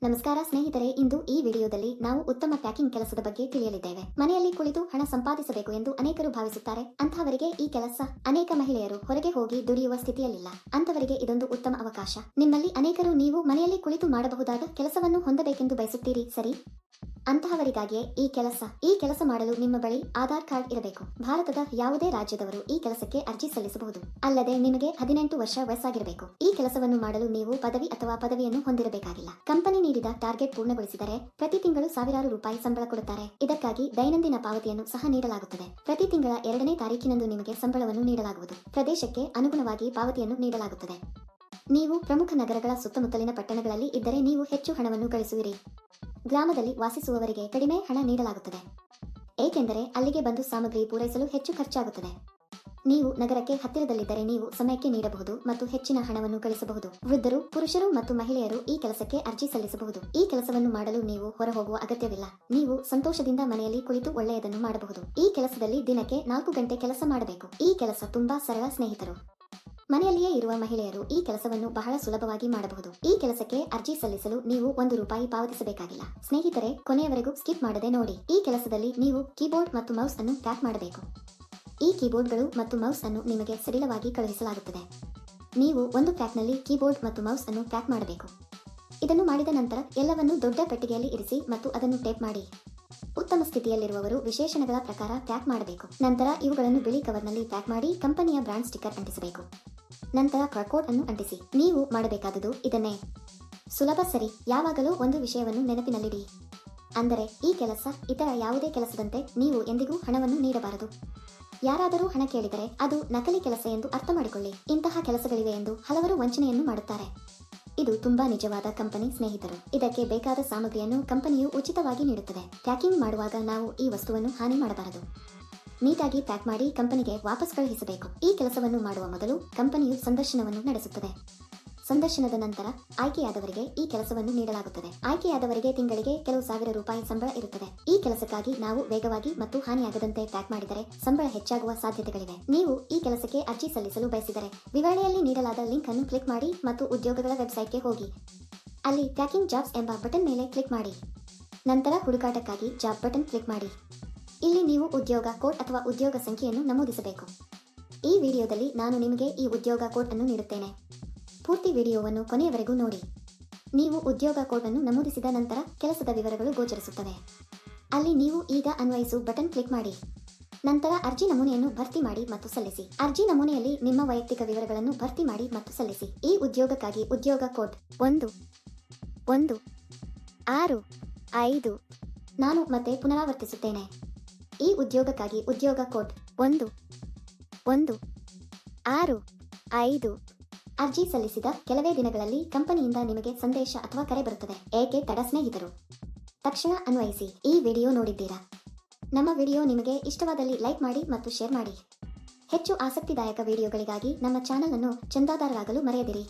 ನಮಸ್ಕಾರ ಸ್ನೇಹಿತರೆ, ಇಂದು ಈ ವಿಡಿಯೋದಲ್ಲಿ ನಾವು ಉತ್ತಮ ಪ್ಯಾಕಿಂಗ್ ಕೆಲಸದ ಬಗ್ಗೆ ತಿಳಿಯಲಿದ್ದೇವೆ. ಮನೆಯಲ್ಲಿ ಕುಳಿತು ಹಣ ಸಂಪಾದಿಸಬೇಕು ಎಂದು ಅನೇಕರು ಭಾವಿಸುತ್ತಾರೆ. ಅಂತಹವರಿಗೆ ಈ ಕೆಲಸ ಅನೇಕ ಮಹಿಳೆಯರು ಹೊರಗೆ ಹೋಗಿ ದುಡಿಯುವ ಸ್ಥಿತಿಯಲ್ಲಿಲ್ಲ. ಅಂತವರಿಗೆ ಇದೊಂದು ಉತ್ತಮ ಅವಕಾಶ. ನಿಮ್ಮಲ್ಲಿ ಅನೇಕರು ನೀವು ಮನೆಯಲ್ಲಿ ಕುಳಿತು ಮಾಡಬಹುದಾದ ಕೆಲಸವನ್ನು ಹೊಂದಬೇಕೆಂದು ಬಯಸುತ್ತೀರಿ, ಸರಿ? ಅಂತಹವರಿಗಾಗಿಯೇ ಈ ಕೆಲಸ ಮಾಡಲು ನಿಮ್ಮ ಬಳಿ ಆಧಾರ್ ಕಾರ್ಡ್ ಇರಬೇಕು. ಭಾರತದ ಯಾವುದೇ ರಾಜ್ಯದವರು ಈ ಕೆಲಸಕ್ಕೆ ಅರ್ಜಿ ಸಲ್ಲಿಸಬಹುದು. ಅಲ್ಲದೆ ನಿಮಗೆ 18 ವರ್ಷ ವಯಸ್ಸಾಗಿರಬೇಕು. ಈ ಕೆಲಸವನ್ನು ಮಾಡಲು ನೀವು ಪದವಿ ಅಥವಾ ಪದವಿಯನ್ನು ಹೊಂದಿರಬೇಕಾಗಿಲ್ಲ. ಕಂಪನಿ ನೀಡಿದ ಟಾರ್ಗೆಟ್ ಪೂರ್ಣಗೊಳಿಸಿದರೆ ಪ್ರತಿ ತಿಂಗಳು ಸಾವಿರಾರು ರೂಪಾಯಿ ಸಂಬಳ ಕೊಡುತ್ತಾರೆ. ಇದಕ್ಕಾಗಿ ದೈನಂದಿನ ಪಾವತಿಯನ್ನು ಸಹ ನೀಡಲಾಗುತ್ತದೆ. ಪ್ರತಿ ತಿಂಗಳ 2ನೇ ತಾರೀಕಿನಂದು ನಿಮಗೆ ಸಂಬಳವನ್ನು ನೀಡಲಾಗುವುದು. ಪ್ರದೇಶಕ್ಕೆ ಅನುಗುಣವಾಗಿ ಪಾವತಿಯನ್ನು ನೀಡಲಾಗುತ್ತದೆ. ನೀವು ಪ್ರಮುಖ ನಗರಗಳ ಸುತ್ತಮುತ್ತಲಿನ ಪಟ್ಟಣಗಳಲ್ಲಿ ಇದ್ದರೆ ನೀವು ಹೆಚ್ಚು ಹಣವನ್ನು ಗಳಿಸುವಿರಿ. ಗ್ರಾಮದಲ್ಲಿ ವಾಸಿಸುವವರಿಗೆ ಕಡಿಮೆ ಹಣ ನೀಡಲಾಗುತ್ತದೆ, ಏಕೆಂದರೆ ಅಲ್ಲಿಗೆ ಬಂದು ಸಾಮಗ್ರಿ ಪೂರೈಸಲು ಹೆಚ್ಚು ಖರ್ಚಾಗುತ್ತದೆ. ನೀವು ನಗರಕ್ಕೆ ಹತ್ತಿರದಲ್ಲಿದ್ದರೆ ನೀವು ಸಮಯಕ್ಕೆ ನೀಡಬಹುದು ಮತ್ತು ಹೆಚ್ಚಿನ ಹಣವನ್ನು ಗಳಿಸಬಹುದು. ವೃದ್ಧರು, ಪುರುಷರು ಮತ್ತು ಮಹಿಳೆಯರು ಈ ಕೆಲಸಕ್ಕೆ ಅರ್ಜಿ ಸಲ್ಲಿಸಬಹುದು. ಈ ಕೆಲಸವನ್ನು ಮಾಡಲು ನೀವು ಹೊರಹೋಗುವ ಅಗತ್ಯವಿಲ್ಲ. ನೀವು ಸಂತೋಷದಿಂದ ಮನೆಯಲ್ಲಿ ಕುಳಿತು ಒಳ್ಳೆಯದನ್ನು ಮಾಡಬಹುದು. ಈ ಕೆಲಸದಲ್ಲಿ ದಿನಕ್ಕೆ 4 ಗಂಟೆ ಕೆಲಸ ಮಾಡಬೇಕು. ಈ ಕೆಲಸ ತುಂಬಾ ಸರಳ ಸ್ನೇಹಿತರು. ಮನೆಯಲ್ಲಿಯೇ ಇರುವ ಮಹಿಳೆಯರು ಈ ಕೆಲಸವನ್ನು ಬಹಳ ಸುಲಭವಾಗಿ ಮಾಡಬಹುದು. ಈ ಕೆಲಸಕ್ಕೆ ಅರ್ಜಿ ಸಲ್ಲಿಸಲು ನೀವು 1 ರೂಪಾಯಿ ಪಾವತಿಸಬೇಕಾಗಿಲ್ಲ. ಸ್ನೇಹಿತರೆ, ಕೊನೆಯವರೆಗೂ ಸ್ಕಿಪ್ ಮಾಡದೆ ನೋಡಿ. ಈ ಕೆಲಸದಲ್ಲಿ ನೀವು ಕೀಬೋರ್ಡ್ ಮತ್ತು ಮೌಸ್ ಅನ್ನು ಪ್ಯಾಕ್ ಮಾಡಬೇಕು. ಈ ಕೀಬೋರ್ಡ್ಗಳು ಮತ್ತು ಮೌಸ್ ಅನ್ನು ನಿಮಗೆ ಸಡಿಲವಾಗಿ ಕಳುಹಿಸಲಾಗುತ್ತದೆ. ನೀವು ಒಂದು ಪ್ಯಾಕ್ನಲ್ಲಿ ಕೀಬೋರ್ಡ್ ಮತ್ತು ಮೌಸ್ ಅನ್ನು ಪ್ಯಾಕ್ ಮಾಡಬೇಕು. ಇದನ್ನು ಮಾಡಿದ ನಂತರ ಎಲ್ಲವನ್ನು ದೊಡ್ಡ ಪೆಟ್ಟಿಗೆಯಲ್ಲಿ ಇರಿಸಿ ಮತ್ತು ಅದನ್ನು ಟೇಪ್ ಮಾಡಿ. ಉತ್ತಮ ಸ್ಥಿತಿಯಲ್ಲಿರುವವರು ವಿಶೇಷಣಗಳ ಪ್ರಕಾರ ಪ್ಯಾಕ್ ಮಾಡಬೇಕು. ನಂತರ ಇವುಗಳನ್ನು ಬಿಳಿ ಕವರ್ನಲ್ಲಿ ಪ್ಯಾಕ್ ಮಾಡಿ ಕಂಪನಿಯ ಬ್ರಾಂಡ್ ಸ್ಟಿಕ್ಕರ್ ಅಂಟಿಸಬೇಕು. ನಂತರ ಬಾರ್ಕೋಡ್ ಅನ್ನು ಅಂಟಿಸಿ. ನೀವು ಮಾಡಬೇಕಾದುದು ಇದನ್ನೇ. ಸುಲಭ, ಸರಿ? ಯಾವಾಗಲೂ ಒಂದು ವಿಷಯವನ್ನು ನೆನಪಿನಲ್ಲಿಡಿ. ಅಂದರೆ ಈ ಕೆಲಸ ಇತರ ಯಾವುದೇ ಕೆಲಸದಂತೆ ನೀವು ಎಂದಿಗೂ ಹಣವನ್ನು ನೀಡಬಾರದು. ಯಾರಾದರೂ ಹಣ ಕೇಳಿದರೆ ಅದು ನಕಲಿ ಕೆಲಸ ಎಂದು ಅರ್ಥ ಮಾಡಿಕೊಳ್ಳಿ. ಇಂತಹ ಕೆಲಸಗಳಿವೆ ಎಂದು ಹಲವರು ವಂಚನೆಯನ್ನು ಮಾಡುತ್ತಾರೆ. ಇದು ತುಂಬಾ ನಿಜವಾದ ಕಂಪನಿ ಸ್ನೇಹಿತರು. ಇದಕ್ಕೆ ಬೇಕಾದ ಸಾಮಗ್ರಿಯನ್ನು ಕಂಪನಿಯು ಉಚಿತವಾಗಿ ನೀಡುತ್ತದೆ. ಪ್ಯಾಕಿಂಗ್ ಮಾಡುವಾಗ ನಾವು ಈ ವಸ್ತುವನ್ನು ಹಾನಿ ಮಾಡಬಾರದು. ನೀಟಾಗಿ ಪ್ಯಾಕ್ ಮಾಡಿ ಕಂಪನಿಗೆ ವಾಪಸ್ ಕಳುಹಿಸಬೇಕು. ಈ ಕೆಲಸವನ್ನು ಮಾಡುವ ಮೊದಲು ಕಂಪನಿಯು ಸಂದರ್ಶನವನ್ನು ನಡೆಸುತ್ತದೆ. ಸಂದರ್ಶನದ ನಂತರ ಆಯ್ಕೆಯಾದವರಿಗೆ ಈ ಕೆಲಸವನ್ನು ನೀಡಲಾಗುತ್ತದೆ. ಆಯ್ಕೆಯಾದವರಿಗೆ ತಿಂಗಳಿಗೆ ಕೆಲವು ಸಾವಿರ ರೂಪಾಯಿ ಸಂಬಳ ಇರುತ್ತದೆ. ಈ ಕೆಲಸಕ್ಕಾಗಿ ನಾವು ವೇಗವಾಗಿ ಮತ್ತು ಹಾನಿಯಾಗದಂತೆ ಪ್ಯಾಕ್ ಮಾಡಿದರೆ ಸಂಬಳ ಹೆಚ್ಚಾಗುವ ಸಾಧ್ಯತೆಗಳಿವೆ. ನೀವು ಈ ಕೆಲಸಕ್ಕೆ ಅರ್ಜಿ ಸಲ್ಲಿಸಲು ಬಯಸಿದರೆ ವಿವರಣೆಯಲ್ಲಿ ನೀಡಲಾದ ಲಿಂಕ್ ಅನ್ನು ಕ್ಲಿಕ್ ಮಾಡಿ ಮತ್ತು ಉದ್ಯೋಗಗಳ ವೆಬ್ಸೈಟ್ಗೆ ಹೋಗಿ. ಅಲ್ಲಿ ಪ್ಯಾಕಿಂಗ್ ಜಾಬ್ಸ್ ಎಂಬ ಬಟನ್ ಮೇಲೆ ಕ್ಲಿಕ್ ಮಾಡಿ. ನಂತರ ಹುಡುಕಾಟಕ್ಕಾಗಿ ಜಾಬ್ ಬಟನ್ ಕ್ಲಿಕ್ ಮಾಡಿ. ಇಲ್ಲಿ ನೀವು ಉದ್ಯೋಗ ಕೋಡ್ ಅಥವಾ ಉದ್ಯೋಗ ಸಂಖ್ಯೆಯನ್ನು ನಮೂದಿಸಬೇಕು. ಈ ವಿಡಿಯೋದಲ್ಲಿ ನಾನು ನಿಮಗೆ ಈ ಉದ್ಯೋಗ ಕೋಡ್ ಅನ್ನು ನೀಡುತ್ತೇನೆ. ಪೂರ್ತಿ ವಿಡಿಯೋವನ್ನು ಕೊನೆಯವರೆಗೂ ನೋಡಿ. ನೀವು ಉದ್ಯೋಗ ಕೋಡ್ ಅನ್ನು ನಮೂದಿಸಿದ ನಂತರ ಕೆಲಸದ ವಿವರಗಳು ಗೋಚರಿಸುತ್ತವೆ. ಅಲ್ಲಿ ನೀವು ಈಗ ಅನ್ವಯಿಸು ಬಟನ್ ಕ್ಲಿಕ್ ಮಾಡಿ. ನಂತರ ಅರ್ಜಿ ನಮೂನೆಯನ್ನು ಭರ್ತಿ ಮಾಡಿ ಮತ್ತು ಸಲ್ಲಿಸಿ. ಅರ್ಜಿ ನಮೂನೆಯಲ್ಲಿ ನಿಮ್ಮ ವೈಯಕ್ತಿಕ ವಿವರಗಳನ್ನು ಭರ್ತಿ ಮಾಡಿ ಮತ್ತು ಸಲ್ಲಿಸಿ. ಈ ಉದ್ಯೋಗಕ್ಕಾಗಿ ಉದ್ಯೋಗ ಕೋಡ್ 116 ನಾನು ಮತ್ತೆ ಪುನರಾವರ್ತಿಸುತ್ತೇನೆ. ಈ ಉದ್ಯೋಗಕ್ಕಾಗಿ ಉದ್ಯೋಗ ಕೋಡ್ 1165. ಅರ್ಜಿ ಸಲ್ಲಿಸಿದ ಕೆಲವೇ ದಿನಗಳಲ್ಲಿ ಕಂಪನಿಯಿಂದ ನಿಮಗೆ ಸಂದೇಶ ಅಥವಾ ಕರೆ ಬರುತ್ತದೆ. ಏಕೆ ತಡ ಸ್ನೇಹಿತರು? ತಕ್ಷಣ ಅನ್ವಯಿಸಿ. ಈ ವಿಡಿಯೋ ನೋಡಿದ್ದೀರಾ? ನಮ್ಮ ವಿಡಿಯೋ ನಿಮಗೆ ಇಷ್ಟವಾದಲ್ಲಿ ಲೈಕ್ ಮಾಡಿ ಮತ್ತು ಶೇರ್ ಮಾಡಿ. ಹೆಚ್ಚು ಆಸಕ್ತಿದಾಯಕ ವಿಡಿಯೋಗಳಿಗಾಗಿ ನಮ್ಮ ಚಾನೆಲ್ ಅನ್ನು ಚಂದಾದಾರರಾಗಲು ಮರೆಯದಿರಿ.